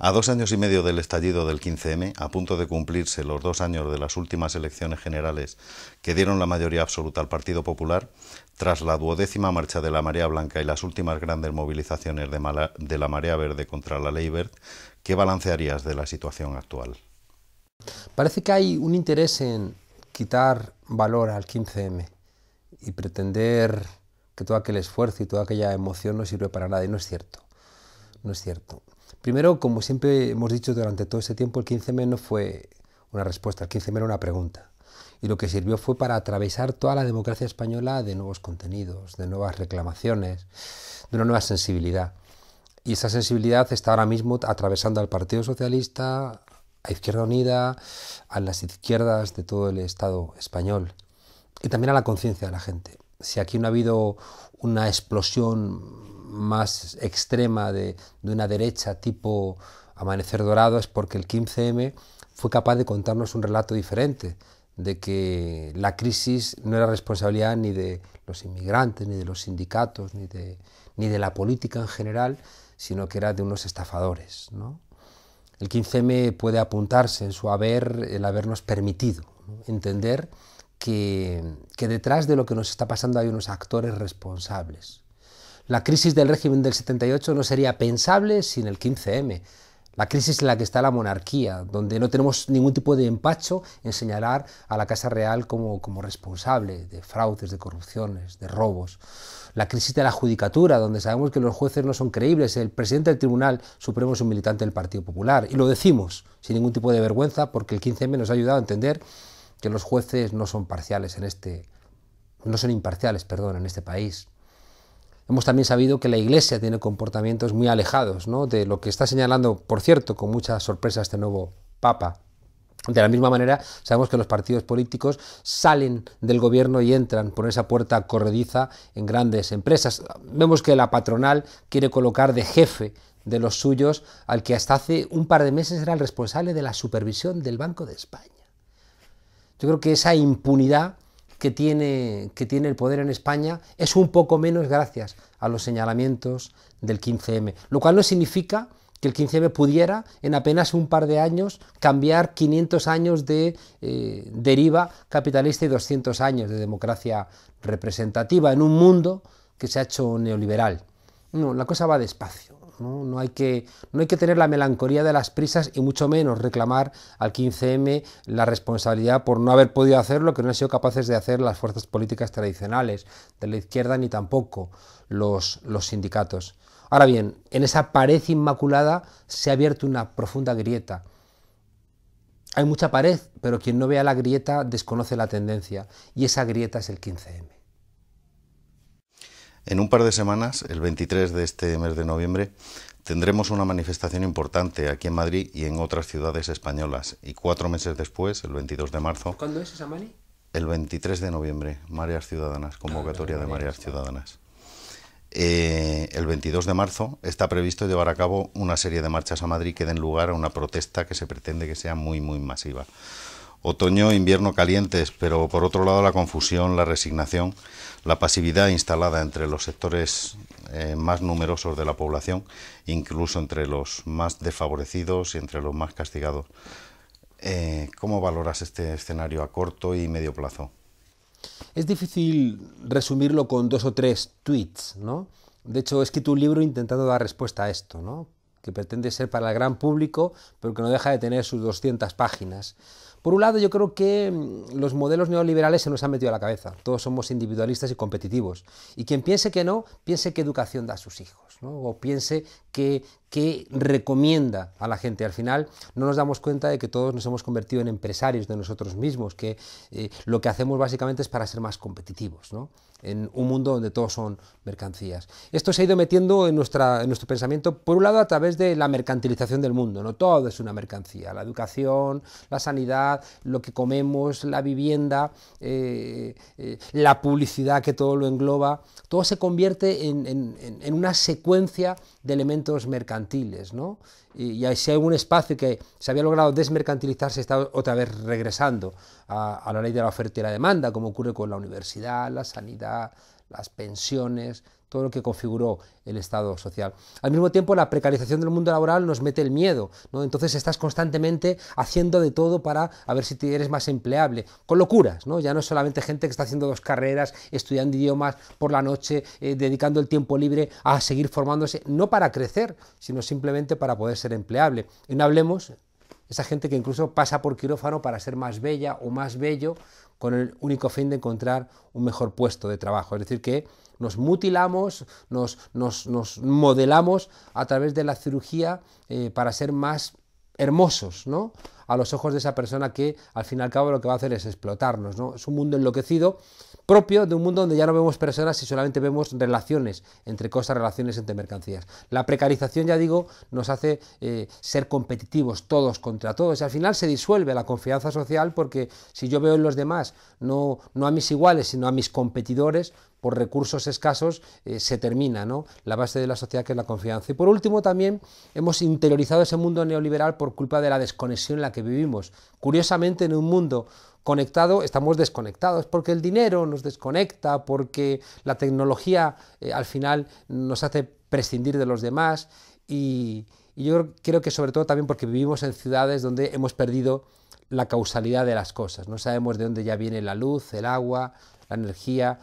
A 2 años y medio del estallido del 15M, a punto de cumplirse los 2 años de las últimas elecciones generales que dieron la mayoría absoluta al Partido Popular, tras la 12ª marcha de la Marea Blanca y las últimas grandes movilizaciones de la Marea Verde contra la Ley Wert, ¿qué balancearías de la situación actual? Parece que hay un interés en quitar valor al 15M y pretender que todo aquel esfuerzo y toda aquella emoción no sirve para nada, y no es cierto. No es cierto. Primero, como siempre hemos dicho durante todo ese tiempo, el 15M no fue una respuesta, el 15M era una pregunta. Y lo que sirvió fue para atravesar toda la democracia española de nuevos contenidos, de nuevas reclamaciones, de una nueva sensibilidad. Y esa sensibilidad está ahora mismo atravesando al Partido Socialista, a Izquierda Unida, a las izquierdas de todo el Estado español y también a la conciencia de la gente. Si aquí no ha habido una explosión más extrema de una derecha tipo Amanecer Dorado, es porque el 15M fue capaz de contarnos un relato diferente, de que la crisis no era responsabilidad ni de los inmigrantes, ni de los sindicatos, ni de la política en general, sino que era de unos estafadores, ¿no? El 15M puede apuntarse en su haber el habernos permitido, ¿no?, entender que detrás de lo que nos está pasando hay unos actores responsables. La crisis del régimen del 78 no sería pensable sin el 15M. La crisis en la que está la monarquía, donde no tenemos ningún tipo de empacho en señalar a la Casa Real como responsable de fraudes, de corrupciones, de robos. La crisis de la judicatura, donde sabemos que los jueces no son creíbles. El presidente del Tribunal Supremo es un militante del Partido Popular. Y lo decimos sin ningún tipo de vergüenza, porque el 15M nos ha ayudado a entender que los jueces no son imparciales en este país. Hemos también sabido que la Iglesia tiene comportamientos muy alejados, ¿no?, de lo que está señalando, por cierto, con mucha sorpresa este nuevo Papa. De la misma manera, sabemos que los partidos políticos salen del gobierno y entran por esa puerta corrediza en grandes empresas. Vemos que la patronal quiere colocar de jefe de los suyos al que hasta hace un par de meses era el responsable de la supervisión del Banco de España. Yo creo que esa impunidad que tiene el poder en España es un poco menos gracias a los señalamientos del 15M, lo cual no significa que el 15M pudiera en apenas un par de años cambiar 500 años de deriva capitalista y 200 años de democracia representativa en un mundo que se ha hecho neoliberal. No, la cosa va despacio. No hay que tener la melancolía de las prisas y mucho menos reclamar al 15M la responsabilidad por no haber podido hacer lo que no han sido capaces de hacer las fuerzas políticas tradicionales de la izquierda, ni tampoco los sindicatos. Ahora bien, en esa pared inmaculada se ha abierto una profunda grieta. Hay mucha pared, pero quien no vea la grieta desconoce la tendencia, y esa grieta es el 15M. En un par de semanas, el 23 de este mes de noviembre, tendremos una manifestación importante aquí en Madrid y en otras ciudades españolas. Y 4 meses después, el 22 de marzo... ¿Cuándo es esa mani? El 23 de noviembre, Mareas Ciudadanas, convocatoria de Mareas Ciudadanas. El 22 de marzo está previsto llevar a cabo una serie de marchas a Madrid que den lugar a una protesta que se pretende que sea muy masiva. Otoño, invierno calientes, pero por otro lado la confusión, la resignación, la pasividad instalada entre los sectores más numerosos de la población, incluso entre los más desfavorecidos y entre los más castigados. ¿Cómo valoras este escenario a corto y medio plazo? Es difícil resumirlo con 2 o 3 tweets, ¿no? De hecho, he escrito un libro intentando dar respuesta a esto, ¿no?, que pretende ser para el gran público, pero que no deja de tener sus 200 páginas. Por un lado, yo creo que los modelos neoliberales se nos han metido a la cabeza. Todos somos individualistas y competitivos. Y quien piense que no, piense qué educación da a sus hijos, ¿no?, o piense qué recomienda a la gente. Al final no nos damos cuenta de que todos nos hemos convertido en empresarios de nosotros mismos, que lo que hacemos básicamente es para ser más competitivos, ¿no?, en un mundo donde todos son mercancías. Esto se ha ido metiendo en nuestro pensamiento, por un lado, a través de la mercantilización del mundo, ¿no? Todo es una mercancía: la educación, la sanidad, lo que comemos, la vivienda, la publicidad que todo lo engloba. Todo se convierte en una secuencia de elementos mercantiles, ¿no? Y si hay un espacio que se había logrado desmercantilizarse, está otra vez regresando a la ley de la oferta y la demanda, como ocurre con la universidad, la sanidad, las pensiones, todo lo que configuró el Estado social. Al mismo tiempo, la precarización del mundo laboral nos mete el miedo, ¿no? Entonces estás constantemente haciendo de todo para a ver si eres más empleable, con locuras, ¿no? Ya no es solamente gente que está haciendo 2 carreras, estudiando idiomas por la noche, dedicando el tiempo libre a seguir formándose, no para crecer, sino simplemente para poder ser empleable. Y no hablemos esa gente que incluso pasa por quirófano para ser más bella o más bello, con el único fin de encontrar un mejor puesto de trabajo. Es decir, que nos mutilamos, nos modelamos a través de la cirugía para ser más hermosos, ¿no?, a los ojos de esa persona que al fin y al cabo lo que va a hacer es explotarnos, ¿no? Es un mundo enloquecido propio de un mundo donde ya no vemos personas y solamente vemos relaciones entre cosas, relaciones entre mercancías. La precarización, ya digo, nos hace ser competitivos todos contra todos y al final se disuelve la confianza social, porque si yo veo en los demás no a mis iguales sino a mis competidores por recursos escasos, se termina, ¿no?, la base de la sociedad, que es la confianza. Y por último, también hemos interiorizado ese mundo neoliberal por culpa de la desconexión en la que vivimos. Curiosamente, en un mundo conectado estamos desconectados, porque el dinero nos desconecta, porque la tecnología al final nos hace prescindir de los demás, y yo creo que sobre todo también porque vivimos en ciudades donde hemos perdido la causalidad de las cosas. No sabemos de dónde ya viene la luz, el agua, la energía,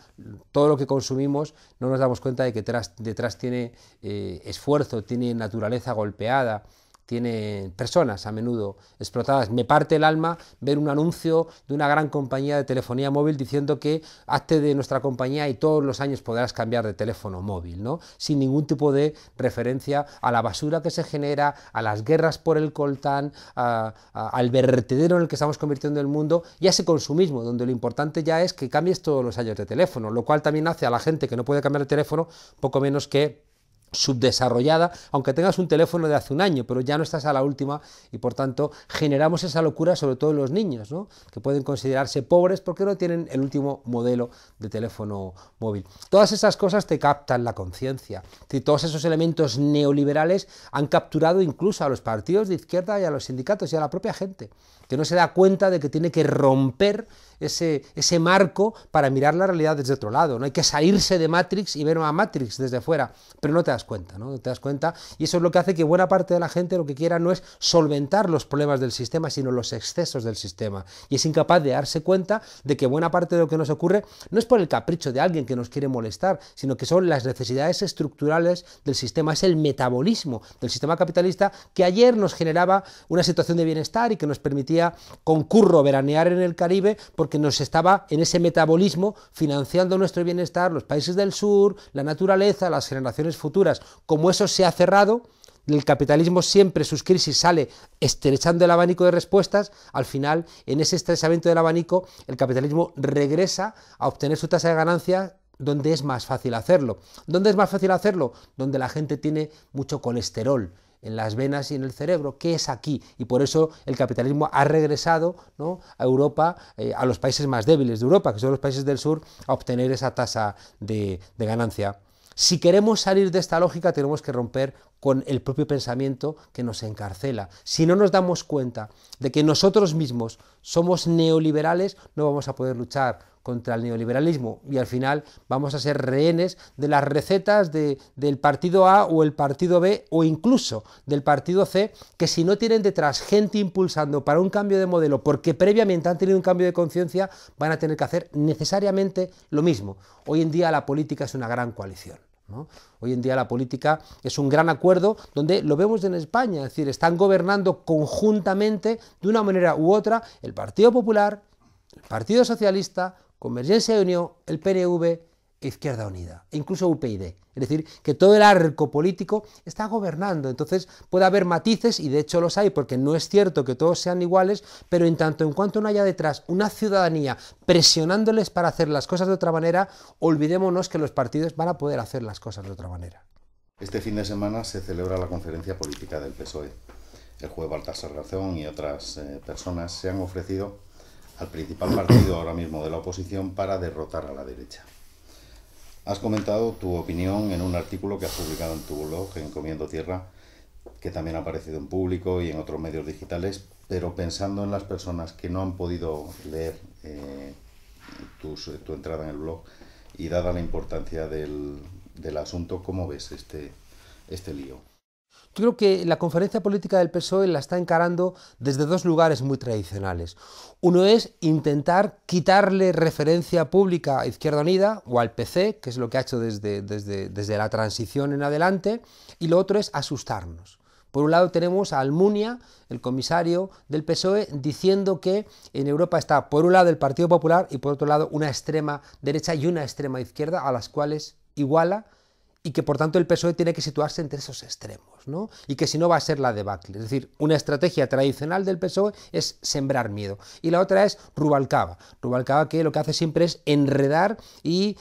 todo lo que consumimos. No nos damos cuenta de que detrás tiene esfuerzo, tiene naturaleza golpeada, tiene personas a menudo explotadas. Me parte el alma ver un anuncio de una gran compañía de telefonía móvil diciendo que hazte de nuestra compañía y todos los años podrás cambiar de teléfono móvil, ¿no?, sin ningún tipo de referencia a la basura que se genera, a las guerras por el coltán, al vertedero en el que estamos convirtiendo el mundo, y a ese consumismo, donde lo importante ya es que cambies todos los años de teléfono, lo cual también hace a la gente que no puede cambiar de teléfono poco menos que subdesarrollada, aunque tengas un teléfono de hace un año, pero ya no estás a la última, y por tanto generamos esa locura, sobre todo en los niños, ¿no?, que pueden considerarse pobres porque no tienen el último modelo de teléfono móvil. Todas esas cosas te captan la conciencia. Todos esos elementos neoliberales han capturado incluso a los partidos de izquierda y a los sindicatos y a la propia gente, que no se da cuenta de que tiene que romper ese marco para mirar la realidad desde otro lado. No hay que salirse de Matrix y ver a Matrix desde fuera, pero no te das cuenta, ¿no? No te das cuenta, y eso es lo que hace que buena parte de la gente lo que quiera no es solventar los problemas del sistema, sino los excesos del sistema, y es incapaz de darse cuenta de que buena parte de lo que nos ocurre no es por el capricho de alguien que nos quiere molestar, sino que son las necesidades estructurales del sistema, es el metabolismo del sistema capitalista, que ayer nos generaba una situación de bienestar y que nos permitía con curro veranear en el Caribe, porque nos estaba en ese metabolismo financiando nuestro bienestar los países del sur, la naturaleza, las generaciones futuras. Como eso se ha cerrado, el capitalismo siempre sus crisis sale estrechando el abanico de respuestas. Al final, en ese estrechamiento del abanico, el capitalismo regresa a obtener su tasa de ganancia donde es más fácil hacerlo. ¿Dónde es más fácil hacerlo? Donde la gente tiene mucho colesterol en las venas y en el cerebro, que es aquí, y por eso el capitalismo ha regresado, ¿no?, a Europa, a los países más débiles de Europa, que son los países del sur, a obtener esa tasa de ganancia. Si queremos salir de esta lógica, tenemos que romper con el propio pensamiento que nos encarcela. Si no nos damos cuenta de que nosotros mismos somos neoliberales, no vamos a poder luchar contra el neoliberalismo, y al final vamos a ser rehenes de las recetas del partido A o el partido B, o incluso del partido C, que si no tienen detrás gente impulsando para un cambio de modelo, porque previamente han tenido un cambio de conciencia, van a tener que hacer necesariamente lo mismo. Hoy en día la política es una gran coalición, ¿no? Hoy en día la política es un gran acuerdo, donde lo vemos en España, es decir, están gobernando conjuntamente de una manera u otra el Partido Popular, el Partido Socialista, Convergencia y Unión, el PNV e Izquierda Unida, e incluso UPyD. Es decir, que todo el arco político está gobernando. Entonces puede haber matices, y de hecho los hay, porque no es cierto que todos sean iguales, pero en tanto en cuanto no haya detrás una ciudadanía presionándoles para hacer las cosas de otra manera, olvidémonos que los partidos van a poder hacer las cosas de otra manera. Este fin de semana se celebra la conferencia política del PSOE. El juez Baltasar Garzón y otras personas se han ofrecido al principal partido ahora mismo de la oposición para derrotar a la derecha. Has comentado tu opinión en un artículo que has publicado en tu blog, Encomiendo Tierra, que también ha aparecido en Público y en otros medios digitales, pero pensando en las personas que no han podido leer tu entrada en el blog, Y dada la importancia del asunto, ¿cómo ves este lío? Yo creo que la conferencia política del PSOE la está encarando desde dos lugares muy tradicionales. Uno es intentar quitarle referencia pública a Izquierda Unida o al PC, que es lo que ha hecho desde la transición en adelante, y lo otro es asustarnos. Por un lado tenemos a Almunia, el comisario del PSOE, diciendo que en Europa está por un lado el Partido Popular y por otro lado una extrema derecha y una extrema izquierda a las cuales iguala, y que por tanto el PSOE tiene que situarse entre esos extremos, ¿no? Y que si no va a ser la debacle. Es decir, una estrategia tradicional del PSOE es sembrar miedo. Y la otra es Rubalcaba. Rubalcaba, que lo que hace siempre es enredar y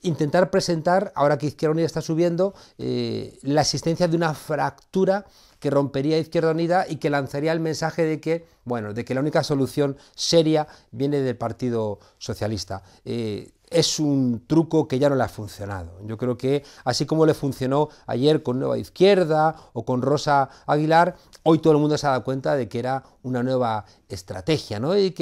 intentar presentar, ahora que Izquierda Unida está subiendo, la existencia de una fractura que rompería Izquierda Unida y que lanzaría el mensaje de que, bueno, de que la única solución seria viene del Partido Socialista. Es un truco que ya no le ha funcionado. Yo creo que así como le funcionó ayer con Nueva Izquierda o con Rosa Aguilar, hoy todo el mundo se ha dado cuenta de que era una nueva estrategia, ¿no? y de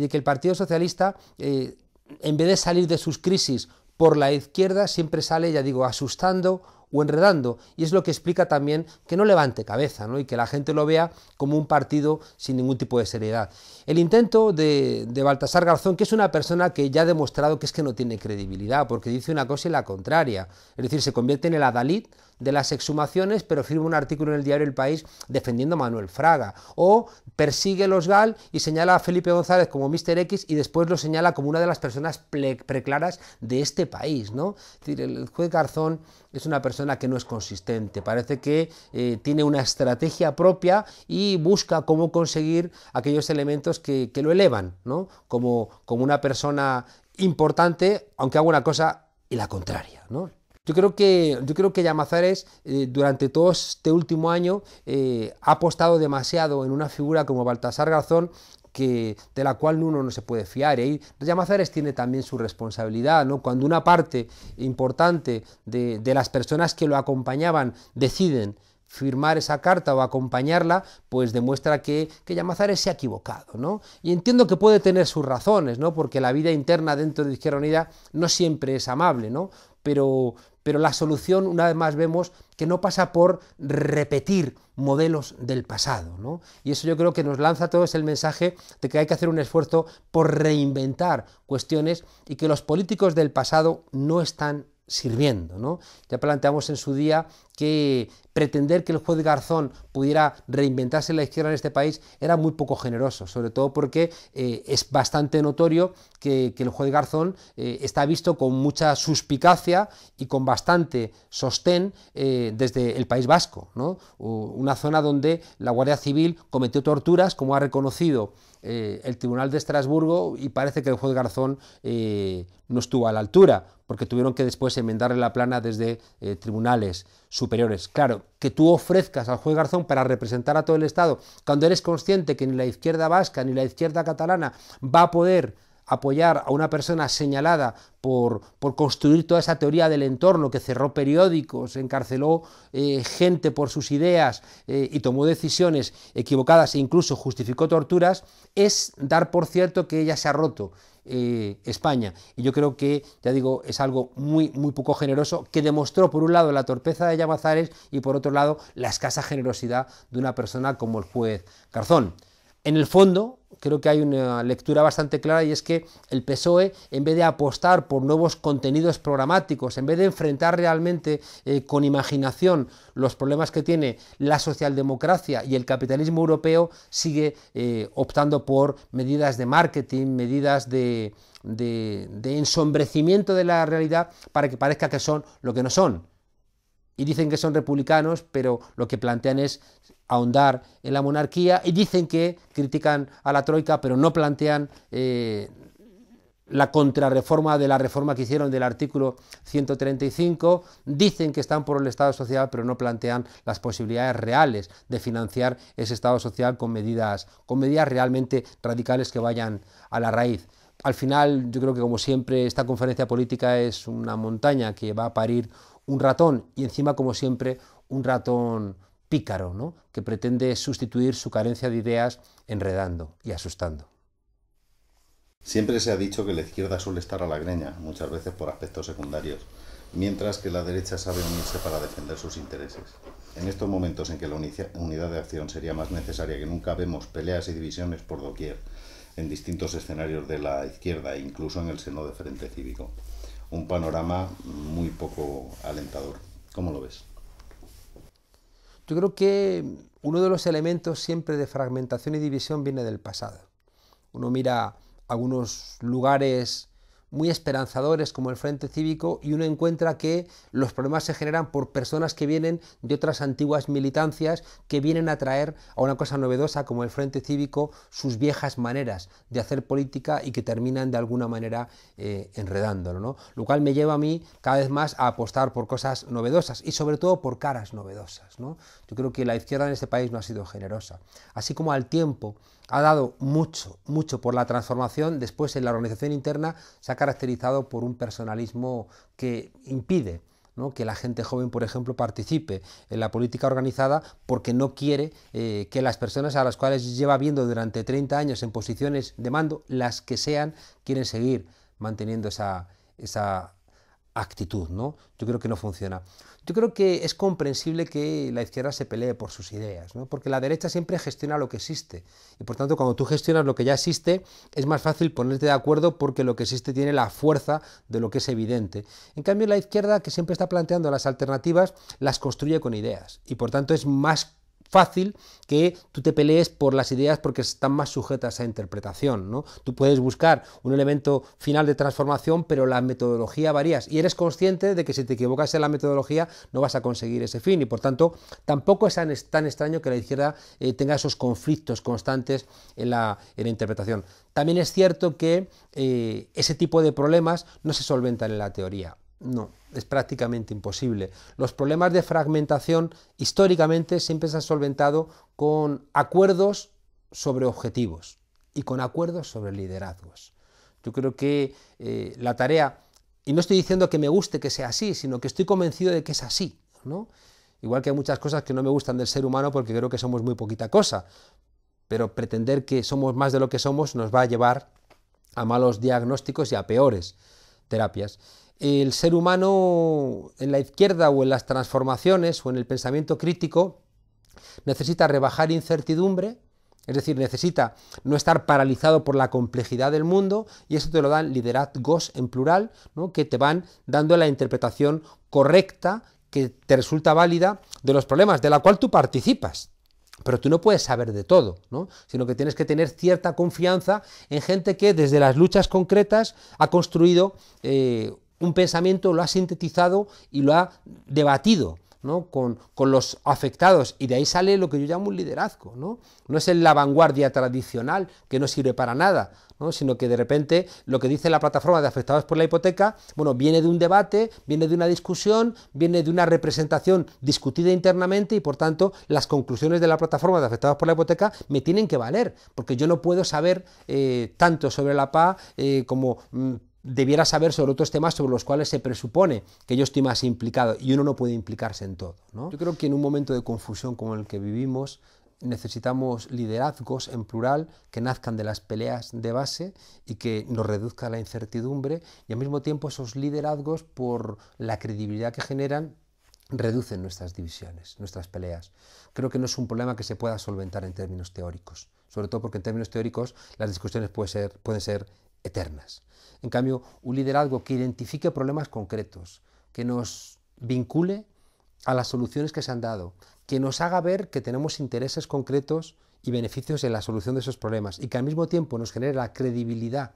que el Partido Socialista, en vez de salir de sus crisis por la izquierda, siempre sale, ya digo, asustando o enredando, y es lo que explica también que no levante cabeza, ¿no? Y que la gente lo vea como un partido sin ningún tipo de seriedad. El intento de Baltasar Garzón, que es una persona que ya ha demostrado que es que no tiene credibilidad, porque dice una cosa y la contraria, es decir, se convierte en el adalid de las exhumaciones, pero firma un artículo en el diario El País defendiendo a Manuel Fraga, o persigue los GAL y señala a Felipe González como Mr. X y después lo señala como una de las personas preclaras de este país, ¿no? Es decir, el juez Garzón es una persona que no es consistente, parece que tiene una estrategia propia y busca cómo conseguir aquellos elementos que lo elevan, ¿no? Como una persona importante, aunque haga una cosa y la contraria, ¿no? Yo creo que Llamazares durante todo este último año ha apostado demasiado en una figura como Baltasar Garzón, de la cual uno no se puede fiar. Y Llamazares tiene también su responsabilidad, ¿no? Cuando una parte importante de las personas que lo acompañaban deciden firmar esa carta o acompañarla, pues demuestra que Llamazares se ha equivocado, ¿no? Y entiendo que puede tener sus razones, ¿no? Porque la vida interna dentro de Izquierda Unida no siempre es amable, ¿no? Pero la solución, una vez más, vemos que no pasa por repetir modelos del pasado, ¿no? Y eso yo creo que nos lanza a todos el mensaje de que hay que hacer un esfuerzo por reinventar cuestiones y que los políticos del pasado no están sirviendo, ¿no? Ya planteamos en su día que pretender que el juez Garzón pudiera reinventarse la izquierda en este país era muy poco generoso, sobre todo porque es bastante notorio que el juez Garzón está visto con mucha suspicacia y con bastante sostén desde el País Vasco, ¿no? Una zona donde la Guardia Civil cometió torturas, como ha reconocido el Tribunal de Estrasburgo, y parece que el juez Garzón no estuvo a la altura, porque tuvieron que después enmendarle la plana desde tribunales superiores. Claro, que tú ofrezcas al juez Garzón para representar a todo el Estado, cuando eres consciente que ni la izquierda vasca ni la izquierda catalana va a poder apoyar a una persona señalada por construir toda esa teoría del entorno, que cerró periódicos, encarceló gente por sus ideas y tomó decisiones equivocadas e incluso justificó torturas, es dar por cierto que ella se ha roto España. Y yo creo que, ya digo, es algo muy poco generoso, que demostró por un lado la torpeza de Llamazares y por otro lado la escasa generosidad de una persona como el juez Garzón. En el fondo, creo que hay una lectura bastante clara, y es que el PSOE, en vez de apostar por nuevos contenidos programáticos, en vez de enfrentar realmente con imaginación los problemas que tiene la socialdemocracia y el capitalismo europeo, sigue optando por medidas de marketing, medidas de ensombrecimiento de la realidad para que parezca que son lo que no son. Y dicen que son republicanos, pero lo que plantean es ahondar en la monarquía, y dicen que critican a la Troika, pero no plantean la contrarreforma de la reforma que hicieron del artículo 135, dicen que están por el Estado social, pero no plantean las posibilidades reales de financiar ese Estado social con medidas realmente radicales que vayan a la raíz. Al final, yo creo que, como siempre, esta conferencia política es una montaña que va a parir un ratón, y encima, como siempre, un ratón pícaro, ¿no? Que pretende sustituir su carencia de ideas enredando y asustando. Siempre se ha dicho que la izquierda suele estar a la greña, muchas veces por aspectos secundarios, mientras que la derecha sabe unirse para defender sus intereses. En estos momentos en que la unidad de acción sería más necesaria que nunca, vemos peleas y divisiones por doquier, en distintos escenarios de la izquierda e incluso en el seno de Frente Cívico. Un panorama muy poco alentador. ¿Cómo lo ves? Yo creo que uno de los elementos siempre de fragmentación y división viene del pasado. Uno mira algunos lugares muy esperanzadores como el Frente Cívico y uno encuentra que los problemas se generan por personas que vienen de otras antiguas militancias que vienen a traer a una cosa novedosa como el Frente Cívico sus viejas maneras de hacer política y que terminan de alguna manera enredándolo, ¿no? Lo cual me lleva a mí cada vez más a apostar por cosas novedosas y sobre todo por caras novedosas, ¿no? Yo creo que la izquierda en este país no ha sido generosa, así como al tiempo ha dado mucho por la transformación, después en la organización interna se ha caracterizado por un personalismo que impide, ¿no?, que la gente joven, por ejemplo, participe en la política organizada porque no quiere que las personas a las cuales lleva viendo durante 30 años en posiciones de mando, las que sean, quieren seguir manteniendo esa actitud, ¿no? Yo creo que no funciona. Yo creo que es comprensible que la izquierda se pelee por sus ideas, ¿no? Porque la derecha siempre gestiona lo que existe y por tanto cuando tú gestionas lo que ya existe es más fácil ponerte de acuerdo porque lo que existe tiene la fuerza de lo que es evidente. En cambio la izquierda, que siempre está planteando las alternativas, las construye con ideas y por tanto es más fácil que tú te pelees por las ideas porque están más sujetas a interpretación, ¿no? Tú puedes buscar un elemento final de transformación, pero la metodología varías y eres consciente de que si te equivocas en la metodología no vas a conseguir ese fin y por tanto tampoco es tan extraño que la izquierda tenga esos conflictos constantes en la interpretación. También es cierto que ese tipo de problemas no se solventan en la teoría. No, es prácticamente imposible. Los problemas de fragmentación históricamente siempre se han solventado con acuerdos sobre objetivos y con acuerdos sobre liderazgos. Yo creo que la tarea, y no estoy diciendo que me guste que sea así, sino que estoy convencido de que es así, ¿no? Igual que hay muchas cosas que no me gustan del ser humano porque creo que somos muy poquita cosa, pero pretender que somos más de lo que somos nos va a llevar a malos diagnósticos y a peores terapias. El ser humano en la izquierda o en las transformaciones o en el pensamiento crítico necesita rebajar incertidumbre, es decir, necesita no estar paralizado por la complejidad del mundo y eso te lo dan liderazgos en plural, ¿no?, que te van dando la interpretación correcta que te resulta válida de los problemas, de la cual tú participas. Pero tú no puedes saber de todo, ¿no?, sino que tienes que tener cierta confianza en gente que desde las luchas concretas ha construido un pensamiento, lo ha sintetizado y lo ha debatido, ¿no?, con los afectados, y de ahí sale lo que yo llamo un liderazgo, ¿no? No es la vanguardia tradicional que no sirve para nada, ¿no?, sino que de repente lo que dice la plataforma de afectados por la hipoteca, bueno, viene de un debate, viene de una discusión, viene de una representación discutida internamente y por tanto las conclusiones de la plataforma de afectados por la hipoteca me tienen que valer, porque yo no puedo saber tanto sobre la PA como debiera saber sobre otros temas sobre los cuales se presupone que yo estoy más implicado y uno no puede implicarse en todo, ¿no? Yo creo que en un momento de confusión como el que vivimos necesitamos liderazgos en plural que nazcan de las peleas de base y que nos reduzca la incertidumbre y al mismo tiempo esos liderazgos por la credibilidad que generan reducen nuestras divisiones, nuestras peleas. Creo que no es un problema que se pueda solventar en términos teóricos, sobre todo porque en términos teóricos las discusiones pueden ser eternas. En cambio, un liderazgo que identifique problemas concretos, que nos vincule a las soluciones que se han dado, que nos haga ver que tenemos intereses concretos y beneficios en la solución de esos problemas y que al mismo tiempo nos genere la credibilidad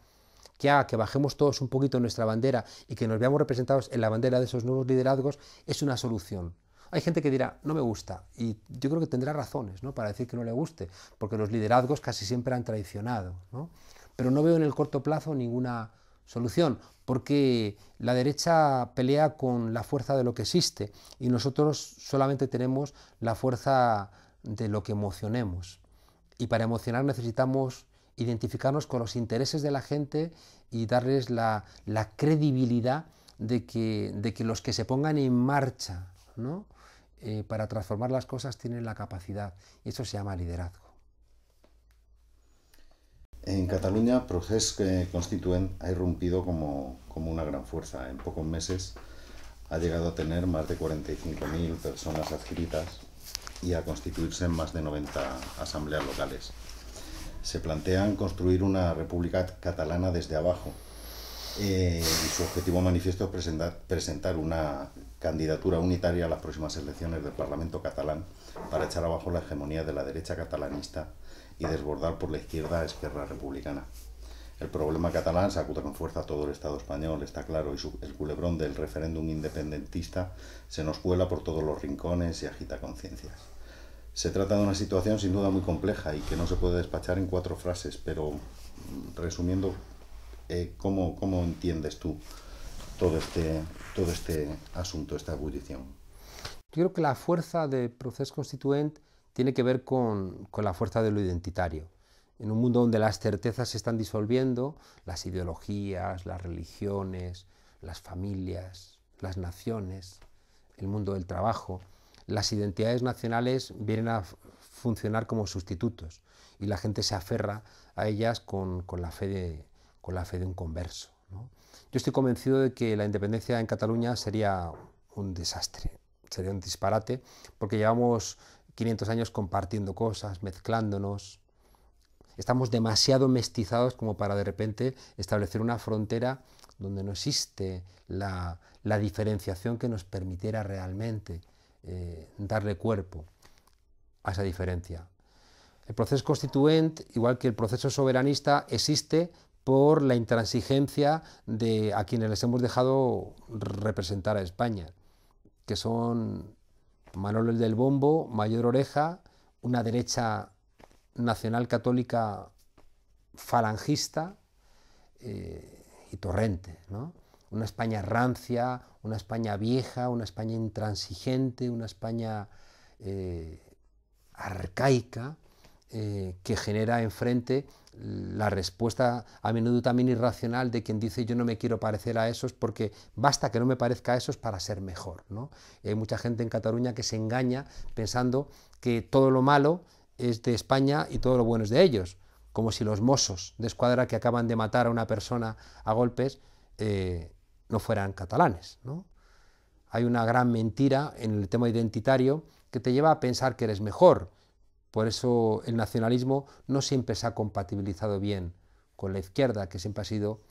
que haga que bajemos todos un poquito nuestra bandera y que nos veamos representados en la bandera de esos nuevos liderazgos, es una solución. Hay gente que dirá, no me gusta, y yo creo que tendrá razones, ¿no?, para decir que no le guste, porque los liderazgos casi siempre han traicionado, ¿no? Pero no veo en el corto plazo ninguna solución, porque la derecha pelea con la fuerza de lo que existe y nosotros solamente tenemos la fuerza de lo que emocionemos. Y para emocionar necesitamos identificarnos con los intereses de la gente y darles la credibilidad de que los que se pongan en marcha, ¿no?, para transformar las cosas tienen la capacidad, y eso se llama liderazgo. En Cataluña, Procés Constituent ha irrumpido como una gran fuerza. En pocos meses ha llegado a tener más de 45.000 personas adscritas y a constituirse en más de 90 asambleas locales. Se plantean construir una república catalana desde abajo y su objetivo manifiesto es presentar una candidatura unitaria a las próximas elecciones del Parlamento catalán para echar abajo la hegemonía de la derecha catalanista y desbordar por la izquierda a Esquerra Republicana. El problema catalán sacude con fuerza a todo el Estado español, está claro, y el culebrón del referéndum independentista se nos cuela por todos los rincones y agita conciencias. Se trata de una situación sin duda muy compleja y que no se puede despachar en 4 frases, pero resumiendo, ¿cómo entiendes tú todo este asunto, esta ebullición? Yo creo que la fuerza de Procés Constituent tiene que ver con la fuerza de lo identitario. En un mundo donde las certezas se están disolviendo, las ideologías, las religiones, las familias, las naciones, el mundo del trabajo, las identidades nacionales vienen a funcionar como sustitutos y la gente se aferra a ellas con la fe de un converso, ¿no? Yo estoy convencido de que la independencia en Cataluña sería un desastre, sería un disparate, porque llevamos 500 años compartiendo cosas, mezclándonos. Estamos demasiado mestizados como para de repente establecer una frontera donde no existe la diferenciación que nos permitiera realmente darle cuerpo a esa diferencia. El proceso constituent, igual que el proceso soberanista, existe por la intransigencia de a quienes les hemos dejado representar a España, que son Manolo el del Bombo, Mayor Oreja, una derecha nacional católica falangista y Torrente, ¿no? Una España rancia, una España vieja, una España intransigente, una España arcaica, que genera enfrente la respuesta a menudo también irracional de quien dice yo no me quiero parecer a esos porque basta que no me parezca a esos para ser mejor, ¿no? Hay mucha gente en Cataluña que se engaña pensando que todo lo malo es de España y todo lo bueno es de ellos, como si los mossos de escuadra que acaban de matar a una persona a golpes no fueran catalanes, ¿no? Hay una gran mentira en el tema identitario que te lleva a pensar que eres mejor. Por eso el nacionalismo no siempre se ha compatibilizado bien con la izquierda, que siempre ha sido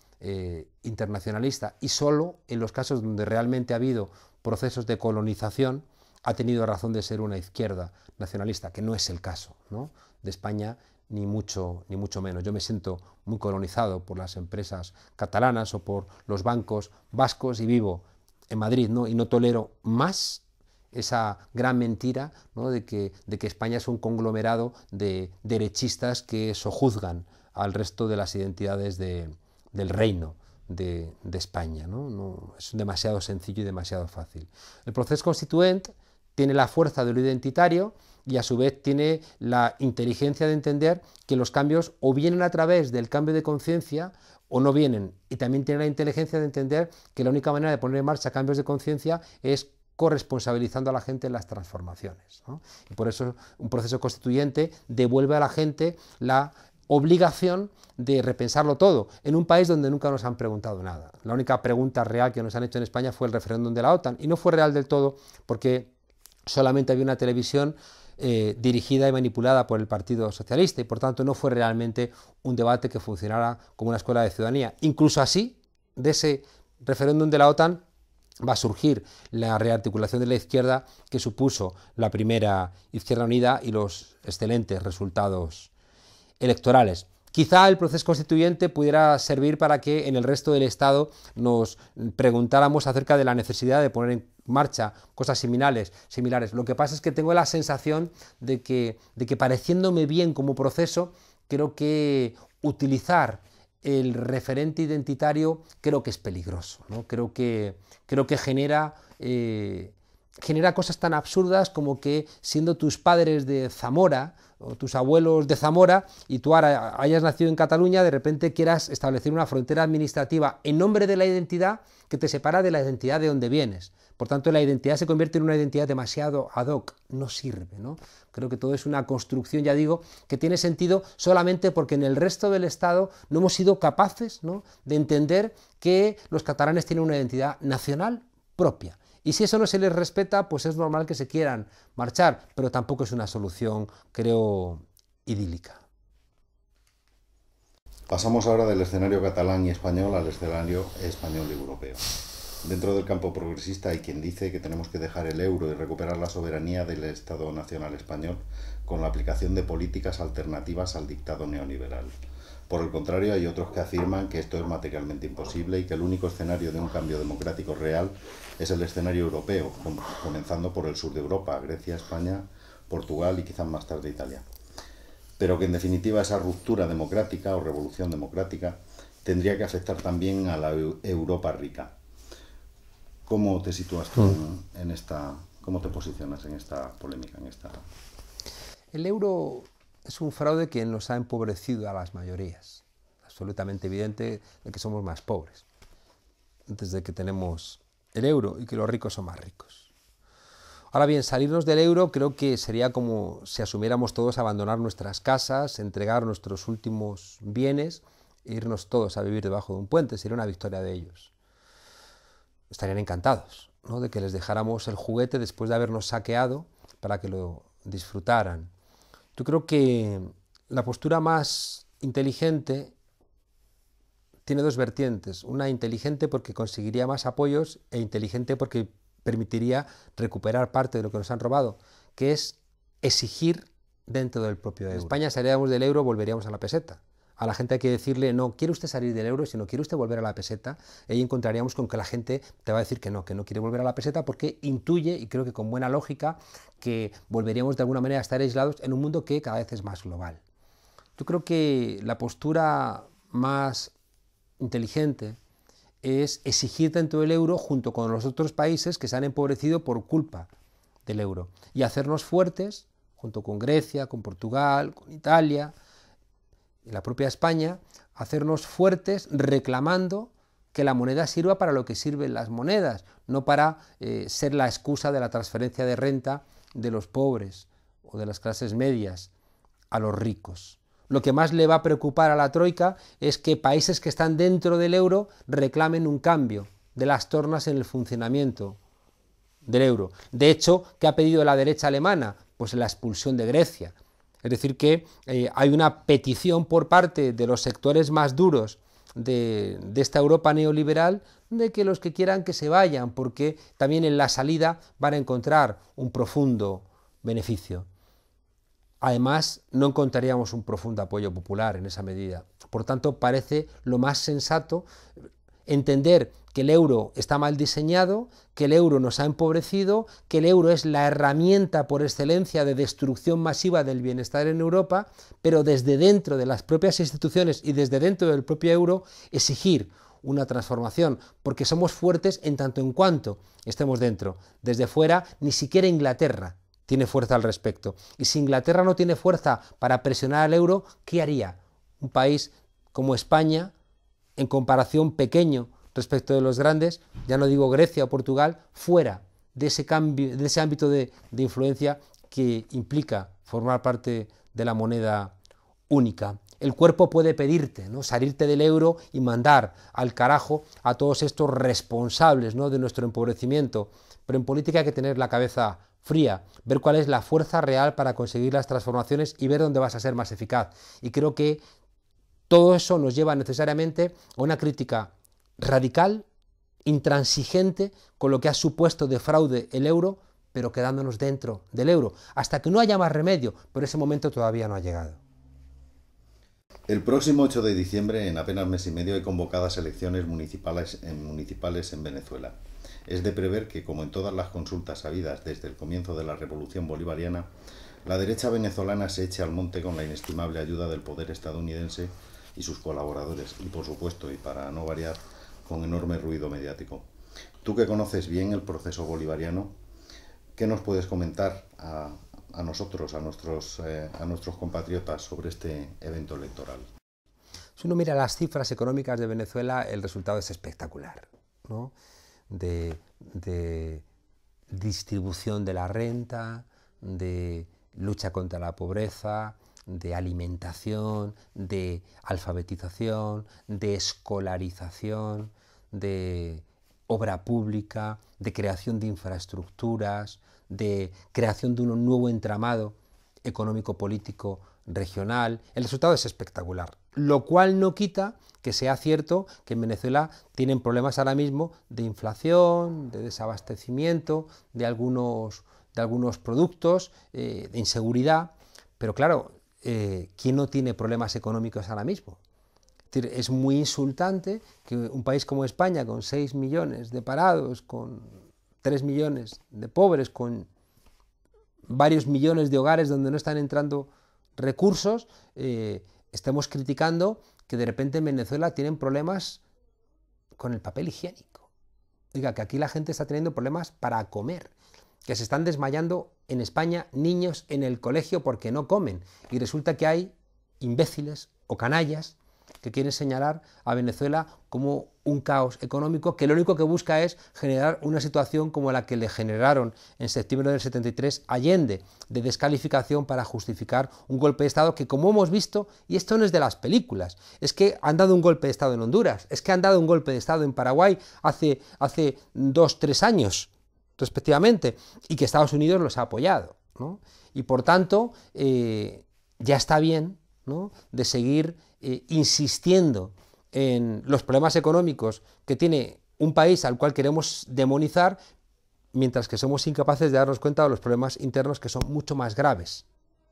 internacionalista, y solo en los casos donde realmente ha habido procesos de colonización ha tenido razón de ser una izquierda nacionalista, que no es el caso, ¿no?, de España, ni mucho menos. Yo me siento muy colonizado por las empresas catalanas o por los bancos vascos y vivo en Madrid, ¿no?, y no tolero más esa gran mentira, ¿no?, de que España es un conglomerado de derechistas que sojuzgan al resto de las identidades del reino de España, ¿no? Es demasiado sencillo y demasiado fácil. El proceso constituent tiene la fuerza de lo identitario y a su vez tiene la inteligencia de entender que los cambios o vienen a través del cambio de conciencia o no vienen, y también tiene la inteligencia de entender que la única manera de poner en marcha cambios de conciencia es corresponsabilizando a la gente en las transformaciones, ¿no? Y por eso un proceso constituyente devuelve a la gente la obligación de repensarlo todo, en un país donde nunca nos han preguntado nada. La única pregunta real que nos han hecho en España fue el referéndum de la OTAN, y no fue real del todo porque solamente había una televisión dirigida y manipulada por el Partido Socialista, y por tanto no fue realmente un debate que funcionara como una escuela de ciudadanía. Incluso así, de ese referéndum de la OTAN va a surgir la rearticulación de la izquierda que supuso la primera Izquierda Unida y los excelentes resultados electorales. Quizá el proceso constituyente pudiera servir para que en el resto del Estado nos preguntáramos acerca de la necesidad de poner en marcha cosas similares. Lo que pasa es que tengo la sensación de que pareciéndome bien como proceso, creo que utilizar el referente identitario creo que es peligroso, ¿no? Creo que genera genera cosas tan absurdas como que siendo tus padres de Zamora o tus abuelos de Zamora y tú ahora hayas nacido en Cataluña, de repente quieras establecer una frontera administrativa en nombre de la identidad que te separa de la identidad de donde vienes. Por tanto, la identidad se convierte en una identidad demasiado ad hoc, no sirve, ¿no? Creo que todo es una construcción, ya digo, que tiene sentido solamente porque en el resto del Estado no hemos sido capaces, ¿no?, de entender que los catalanes tienen una identidad nacional propia. Y si eso no se les respeta, pues es normal que se quieran marchar, pero tampoco es una solución, creo, idílica. Pasamos ahora del escenario catalán y español al escenario español y europeo. Dentro del campo progresista hay quien dice que tenemos que dejar el euro y recuperar la soberanía del Estado Nacional español con la aplicación de políticas alternativas al dictado neoliberal. Por el contrario, hay otros que afirman que esto es materialmente imposible y que el único escenario de un cambio democrático real es el escenario europeo, comenzando por el sur de Europa, Grecia, España, Portugal y quizás más tarde Italia. Pero que en definitiva esa ruptura democrática o revolución democrática tendría que afectar también a la Europa rica. ¿Cómo te sitúas tú en esta, cómo te posicionas en esta polémica, en esta? El euro es un fraude que nos ha empobrecido a las mayorías. Absolutamente evidente de que somos más pobres desde que tenemos el euro y que los ricos son más ricos. Ahora bien, salirnos del euro creo que sería como si asumiéramos todos a abandonar nuestras casas, entregar nuestros últimos bienes e irnos todos a vivir debajo de un puente. Sería una victoria de ellos. Estarían encantados, ¿no?, de que les dejáramos el juguete después de habernos saqueado para que lo disfrutaran. Yo creo que la postura más inteligente tiene dos vertientes. Una inteligente porque conseguiría más apoyos e inteligente porque permitiría recuperar parte de lo que nos han robado, que es exigir dentro del propio euro. En España saliéramos del euro, volveríamos a la peseta. A la gente hay que decirle, no quiere usted salir del euro, sino quiere usted volver a la peseta. Y ahí encontraríamos con que la gente te va a decir que no quiere volver a la peseta porque intuye, y creo que con buena lógica, que volveríamos de alguna manera a estar aislados en un mundo que cada vez es más global. Yo creo que la postura más inteligente es exigir dentro del euro junto con los otros países que se han empobrecido por culpa del euro y hacernos fuertes junto con Grecia, con Portugal, con Italia y la propia España, hacernos fuertes reclamando que la moneda sirva para lo que sirven las monedas, no para ser la excusa de la transferencia de renta de los pobres o de las clases medias a los ricos. Lo que más le va a preocupar a la Troika es que países que están dentro del euro reclamen un cambio de las tornas en el funcionamiento del euro. De hecho, ¿qué ha pedido la derecha alemana? Pues la expulsión de Grecia. Es decir, que hay una petición por parte de los sectores más duros de esta Europa neoliberal de que los que quieran que se vayan, porque también en la salida van a encontrar un profundo beneficio. Además, no encontraríamos un profundo apoyo popular en esa medida. Por tanto, parece lo más sensato entender que el euro está mal diseñado, que el euro nos ha empobrecido, que el euro es la herramienta por excelencia de destrucción masiva del bienestar en Europa, pero desde dentro de las propias instituciones y desde dentro del propio euro exigir una transformación, porque somos fuertes en tanto en cuanto estemos dentro. Desde fuera, ni siquiera Inglaterra tiene fuerza al respecto. Y si Inglaterra no tiene fuerza para presionar al euro, ¿qué haría un país como España, en comparación pequeño respecto de los grandes, ya no digo Grecia o Portugal, fuera de ese cambio, de ese ámbito de influencia que implica formar parte de la moneda única? El cuerpo puede pedirte, ¿no?, salirte del euro y mandar al carajo a todos estos responsables, ¿no?, de nuestro empobrecimiento, pero en política hay que tener la cabeza fría, ver cuál es la fuerza real para conseguir las transformaciones y ver dónde vas a ser más eficaz. Y creo que todo eso nos lleva necesariamente a una crítica radical, intransigente, con lo que ha supuesto de fraude el euro, pero quedándonos dentro del euro, hasta que no haya más remedio, pero ese momento todavía no ha llegado. El próximo 8 de diciembre, en apenas mes y medio, hay convocadas elecciones municipales en Venezuela. Es de prever que, como en todas las consultas habidas desde el comienzo de la Revolución Bolivariana, la derecha venezolana se eche al monte con la inestimable ayuda del poder estadounidense y sus colaboradores, y por supuesto, y para no variar, con enorme ruido mediático. Tú que conoces bien el proceso bolivariano, ¿Qué nos puedes comentar a nosotros, a nuestros compatriotas sobre este evento electoral? Si uno mira las cifras económicas de Venezuela, el resultado es espectacular, ¿no? De distribución de la renta, de lucha contra la pobreza, de alimentación, de alfabetización, de escolarización, de obra pública, de creación de infraestructuras, de creación de un nuevo entramado económico-político regional. El resultado es espectacular, lo cual no quita que sea cierto que en Venezuela tienen problemas ahora mismo de inflación, de desabastecimiento, de algunos productos, de inseguridad, pero claro, ¿quién no tiene problemas económicos ahora mismo? Es muy insultante que un país como España, con 6 millones de parados, con 3 millones de pobres, con varios millones de hogares donde no están entrando recursos, estemos criticando que de repente en Venezuela tienen problemas con el papel higiénico. Oiga, que aquí la gente está teniendo problemas para comer, que se están desmayando en España niños en el colegio porque no comen, y resulta que hay imbéciles o canallas que quieren señalar a Venezuela como un caos económico que lo único que busca es generar una situación como la que le generaron en septiembre del 73 Allende, de descalificación para justificar un golpe de Estado que, como hemos visto, y esto no es de las películas, es que han dado un golpe de Estado en Honduras, es que han dado un golpe de Estado en Paraguay hace 2-3 años, respectivamente, y que Estados Unidos los ha apoyado, ¿no? Y por tanto, ya está bien, ¿no?, de seguir insistiendo en los problemas económicos que tiene un país al cual queremos demonizar, mientras que somos incapaces de darnos cuenta de los problemas internos que son mucho más graves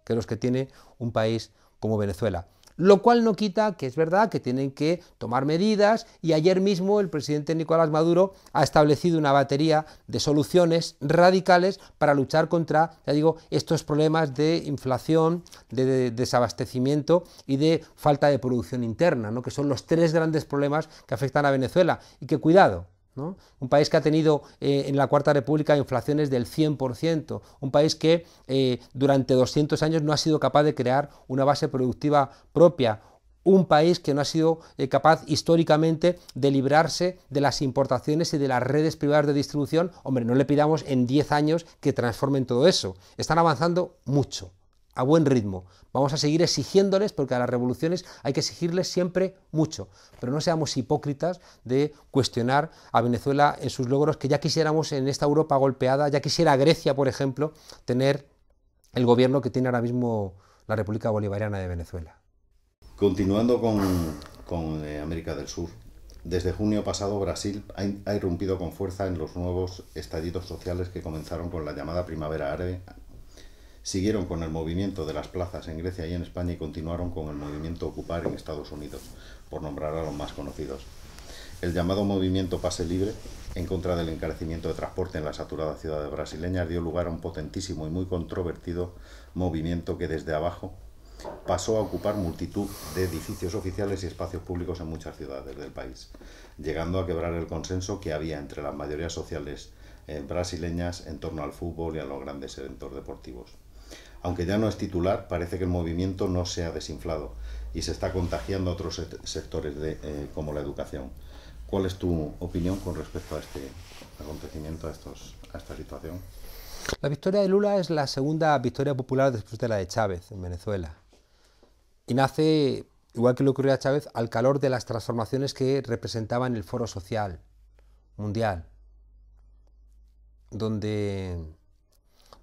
que los que tiene un país como Venezuela. Lo cual no quita que es verdad que tienen que tomar medidas, y ayer mismo el presidente Nicolás Maduro ha establecido una batería de soluciones radicales para luchar contra, ya digo, estos problemas de inflación, de desabastecimiento y de falta de producción interna, ¿no?, que son los 3 grandes problemas que afectan a Venezuela, y que, cuidado, ¿no?, un país que ha tenido en la Cuarta República inflaciones del 100%, un país que durante 200 años no ha sido capaz de crear una base productiva propia, un país que no ha sido capaz históricamente de librarse de las importaciones y de las redes privadas de distribución. Hombre, no le pidamos en 10 años que transformen todo eso. Están avanzando mucho, a buen ritmo. Vamos a seguir exigiéndoles, porque a las revoluciones hay que exigirles siempre mucho, pero no seamos hipócritas de cuestionar a Venezuela en sus logros, que ya quisiéramos en esta Europa golpeada, ya quisiera Grecia, por ejemplo, tener el gobierno que tiene ahora mismo la República Bolivariana de Venezuela. Continuando con América del Sur, desde junio pasado Brasil ha irrumpido con fuerza en los nuevos estallidos sociales que comenzaron con la llamada Primavera Árabe, siguieron con el movimiento de las plazas en Grecia y en España, y continuaron con el movimiento Ocupar en Estados Unidos, por nombrar a los más conocidos. El llamado movimiento Pase Libre, en contra del encarecimiento de transporte en las saturadas ciudades brasileñas, dio lugar a un potentísimo y muy controvertido movimiento que desde abajo pasó a ocupar multitud de edificios oficiales y espacios públicos en muchas ciudades del país, llegando a quebrar el consenso que había entre las mayorías sociales brasileñas en torno al fútbol y a los grandes eventos deportivos. Aunque ya no es titular, parece que el movimiento no se ha desinflado y se está contagiando a otros sectores como la educación. ¿Cuál es tu opinión con respecto a este acontecimiento, a esta situación? La victoria de Lula es la segunda victoria popular después de la de Chávez en Venezuela. Y nace, igual que le ocurrió a Chávez, al calor de las transformaciones que representaban el foro social mundial, donde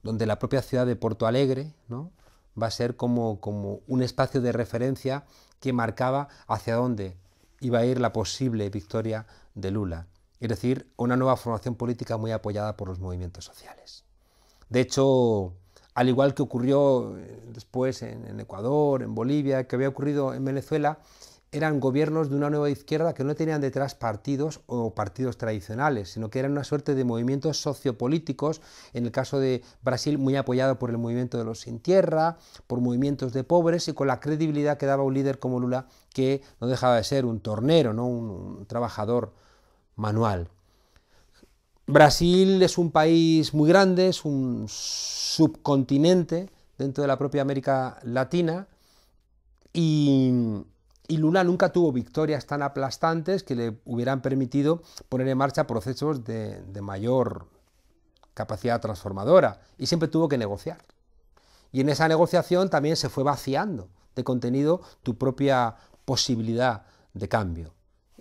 la propia ciudad de Porto Alegre, ¿no?, va a ser como un espacio de referencia que marcaba hacia dónde iba a ir la posible victoria de Lula, es decir, una nueva formación política muy apoyada por los movimientos sociales. De hecho, al igual que ocurrió después en Ecuador, en Bolivia, que había ocurrido en Venezuela, eran gobiernos de una nueva izquierda que no tenían detrás partidos o partidos tradicionales, sino que eran una suerte de movimientos sociopolíticos, en el caso de Brasil muy apoyado por el movimiento de los sin tierra, por movimientos de pobres, y con la credibilidad que daba un líder como Lula, que no dejaba de ser un tornero, ¿no?, un trabajador manual. Brasil es un país muy grande, es un subcontinente dentro de la propia América Latina y Lula nunca tuvo victorias tan aplastantes que le hubieran permitido poner en marcha procesos de mayor capacidad transformadora y siempre tuvo que negociar. Y en esa negociación también se fue vaciando de contenido tu propia posibilidad de cambio.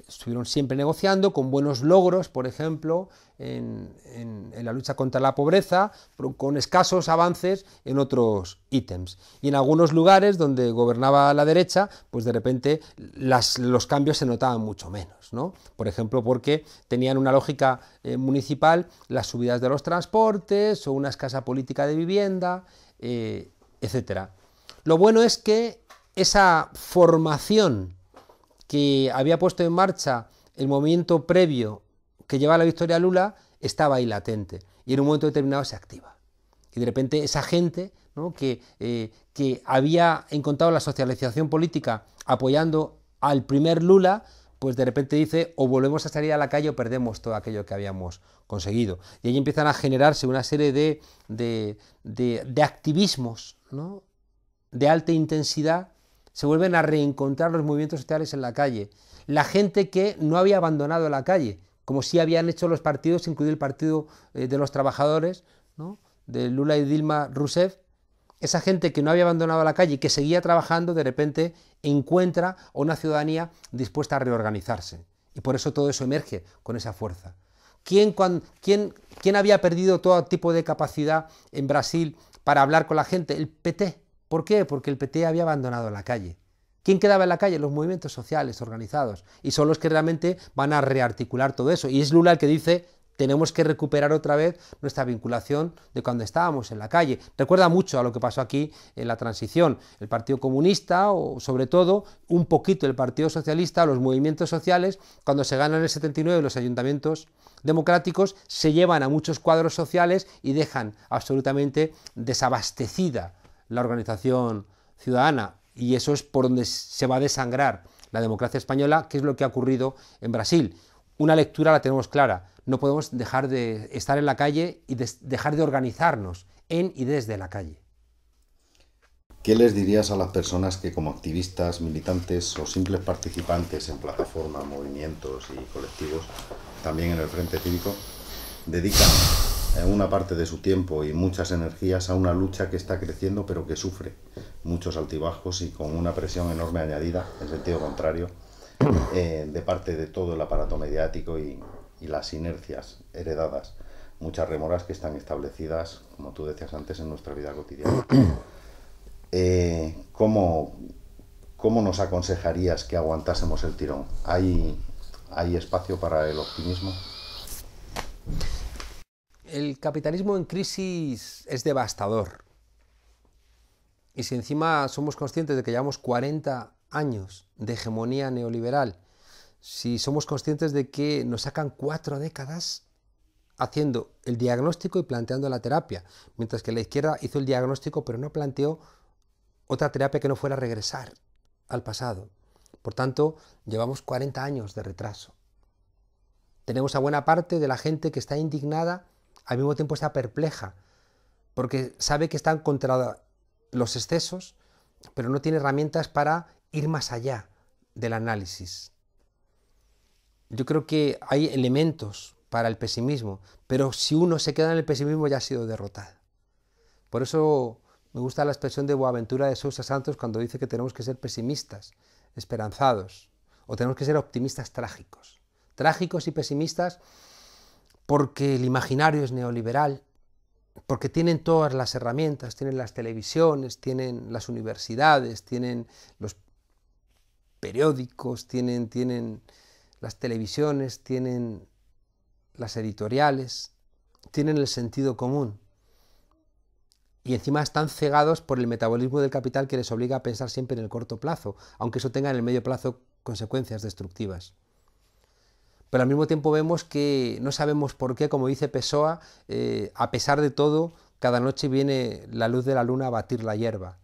Estuvieron siempre negociando con buenos logros, por ejemplo, en la lucha contra la pobreza, pero con escasos avances en otros ítems. Y en algunos lugares donde gobernaba la derecha, pues de repente los cambios se notaban mucho menos, ¿no? Por ejemplo, porque tenían una lógica municipal, las subidas de los transportes o una escasa política de vivienda, etc. Lo bueno es que esa formación que había puesto en marcha el movimiento previo que lleva a la victoria a Lula estaba ahí latente y en un momento determinado se activa. Y de repente esa gente, ¿no?, que había encontrado la socialización política apoyando al primer Lula, pues de repente dice o volvemos a salir a la calle o perdemos todo aquello que habíamos conseguido. Y ahí empiezan a generarse una serie de activismos, ¿no?, de alta intensidad. Se vuelven a reencontrar los movimientos sociales en la calle. La gente que no había abandonado la calle, como sí habían hecho los partidos, incluido el Partido de los Trabajadores, ¿no?, de Lula y Dilma Rousseff. Esa gente que no había abandonado la calle y que seguía trabajando, de repente encuentra a una ciudadanía dispuesta a reorganizarse. Y por eso todo eso emerge con esa fuerza. ¿Quién había perdido todo tipo de capacidad en Brasil para hablar con la gente? El PT. ¿Por qué? Porque el PT había abandonado la calle. ¿Quién quedaba en la calle? Los movimientos sociales organizados. Y son los que realmente van a rearticular todo eso. Y es Lula el que dice, tenemos que recuperar otra vez nuestra vinculación de cuando estábamos en la calle. Recuerda mucho a lo que pasó aquí en la transición. El Partido Comunista, o sobre todo, un poquito el Partido Socialista, los movimientos sociales, cuando se ganan el 79 los ayuntamientos democráticos, se llevan a muchos cuadros sociales y dejan absolutamente desabastecida la organización ciudadana, y eso es por donde se va a desangrar la democracia española, que es lo que ha ocurrido en Brasil. Una lectura la tenemos clara, no podemos dejar de estar en la calle y dejar de organizarnos en y desde la calle. ¿Qué les dirías a las personas que como activistas, militantes o simples participantes en plataformas, movimientos y colectivos, también en el Frente Cívico, dedican una parte de su tiempo y muchas energías a una lucha que está creciendo pero que sufre muchos altibajos y con una presión enorme añadida, en sentido contrario, de parte de todo el aparato mediático y las inercias heredadas, muchas rémoras que están establecidas, como tú decías antes, en nuestra vida cotidiana? ¿Cómo nos aconsejarías que aguantásemos el tirón? ¿Hay espacio para el optimismo? El capitalismo en crisis es devastador. Y si encima somos conscientes de que llevamos 40 años de hegemonía neoliberal, si somos conscientes de que nos sacan 4 décadas haciendo el diagnóstico y planteando la terapia, mientras que la izquierda hizo el diagnóstico pero no planteó otra terapia que no fuera regresar al pasado. Por tanto, llevamos 40 años de retraso. Tenemos a buena parte de la gente que está indignada, al mismo tiempo está perpleja, porque sabe que están contra los excesos, pero no tiene herramientas para ir más allá del análisis. Yo creo que hay elementos para el pesimismo, pero si uno se queda en el pesimismo ya ha sido derrotado. Por eso me gusta la expresión de Boaventura de Sousa Santos cuando dice que tenemos que ser pesimistas, esperanzados, o tenemos que ser optimistas trágicos. Trágicos y pesimistas porque el imaginario es neoliberal, porque tienen todas las herramientas, tienen las televisiones, tienen las universidades, tienen los periódicos, tienen las televisiones, tienen las editoriales, tienen el sentido común. Y encima están cegados por el metabolismo del capital que les obliga a pensar siempre en el corto plazo, aunque eso tenga en el medio plazo consecuencias destructivas. Pero al mismo tiempo vemos que no sabemos por qué, como dice Pessoa, a pesar de todo, cada noche viene la luz de la luna a batir la hierba.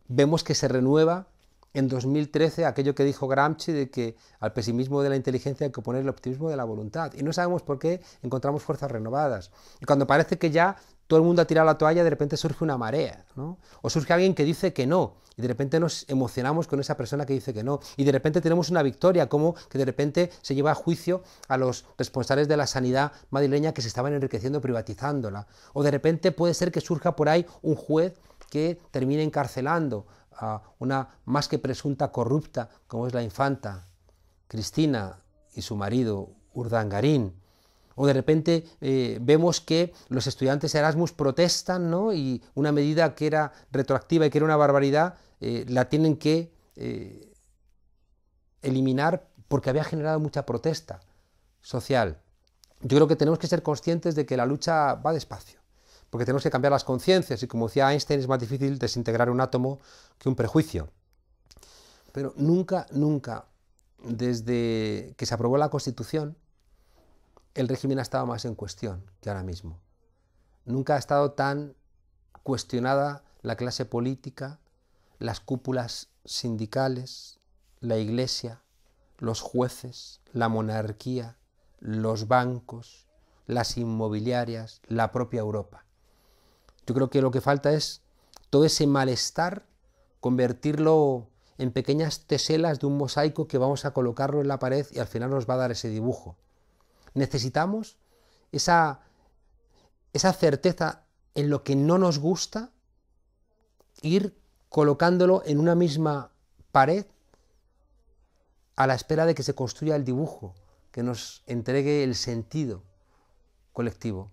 Vemos que se renueva en 2013 aquello que dijo Gramsci de que al pesimismo de la inteligencia hay que poner el optimismo de la voluntad. Y no sabemos por qué encontramos fuerzas renovadas. Y cuando parece que ya todo el mundo ha tirado la toalla, de repente surge una marea, ¿no? O surge alguien que dice que no, y de repente nos emocionamos con esa persona que dice que no, y de repente tenemos una victoria, como que de repente se lleva a juicio a los responsables de la sanidad madrileña que se estaban enriqueciendo privatizándola, o de repente puede ser que surja por ahí un juez que termine encarcelando a una más que presunta corrupta, como es la infanta Cristina y su marido Urdangarín. O de repente vemos que los estudiantes Erasmus protestan, ¿no? Y una medida que era retroactiva y que era una barbaridad, la tienen que eliminar porque había generado mucha protesta social. Yo creo que tenemos que ser conscientes de que la lucha va despacio, porque tenemos que cambiar las conciencias, y como decía Einstein, es más difícil desintegrar un átomo que un prejuicio. Pero nunca, nunca, desde que se aprobó la Constitución, el régimen ha estado más en cuestión que ahora mismo. Nunca ha estado tan cuestionada la clase política, las cúpulas sindicales, la Iglesia, los jueces, la monarquía, los bancos, las inmobiliarias, la propia Europa. Yo creo que lo que falta es todo ese malestar, convertirlo en pequeñas teselas de un mosaico que vamos a colocarlo en la pared y al final nos va a dar ese dibujo. Necesitamos esa certeza en lo que no nos gusta, ir colocándolo en una misma pared a la espera de que se construya el dibujo, que nos entregue el sentido colectivo.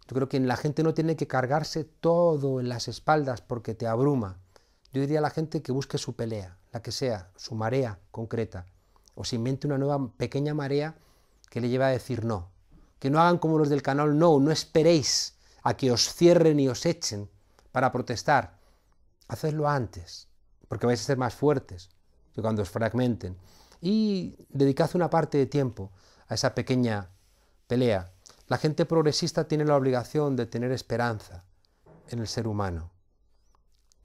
Yo creo que la gente no tiene que cargarse todo en las espaldas porque te abruma. Yo diría a la gente que busque su pelea, la que sea, su marea concreta, o se invente una nueva pequeña marea que le lleve a decir no. Que no hagan como los del canal No, no esperéis a que os cierren y os echen para protestar. Hacedlo antes, porque vais a ser más fuertes que cuando os fragmenten. Y dedicad una parte de tiempo a esa pequeña pelea. La gente progresista tiene la obligación de tener esperanza en el ser humano.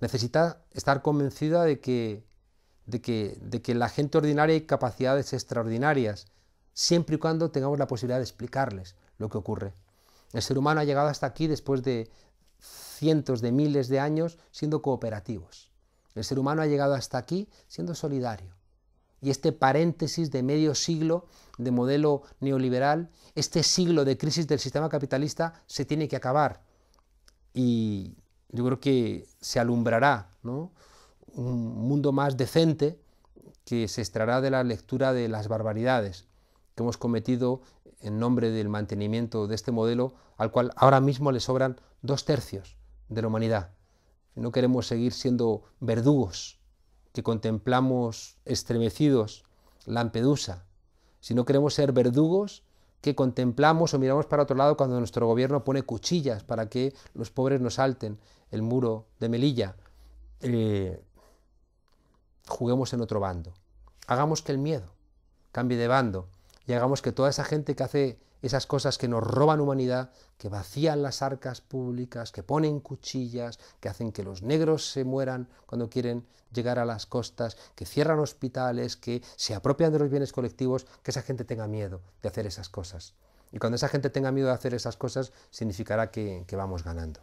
Necesita estar convencida de que la gente ordinaria hay capacidades extraordinarias, siempre y cuando tengamos la posibilidad de explicarles lo que ocurre. El ser humano ha llegado hasta aquí después de cientos de miles de años siendo cooperativos. El ser humano ha llegado hasta aquí siendo solidario. Y este paréntesis de medio siglo de modelo neoliberal, este siglo de crisis del sistema capitalista se tiene que acabar. Y yo creo que se alumbrará, ¿no?, un mundo más decente que se extraerá de la lectura de las barbaridades que hemos cometido en nombre del mantenimiento de este modelo, al cual ahora mismo le sobran 2/3 de la humanidad. No queremos seguir siendo verdugos que contemplamos estremecidos Lampedusa, si no queremos ser verdugos que contemplamos o miramos para otro lado cuando nuestro gobierno pone cuchillas para que los pobres no salten el muro de Melilla. Juguemos en otro bando. Hagamos que el miedo cambie de bando y hagamos que toda esa gente que hace esas cosas que nos roban humanidad, que vacían las arcas públicas, que ponen cuchillas, que hacen que los negros se mueran cuando quieren llegar a las costas, que cierran hospitales, que se apropian de los bienes colectivos, que esa gente tenga miedo de hacer esas cosas. Y cuando esa gente tenga miedo de hacer esas cosas, significará que vamos ganando.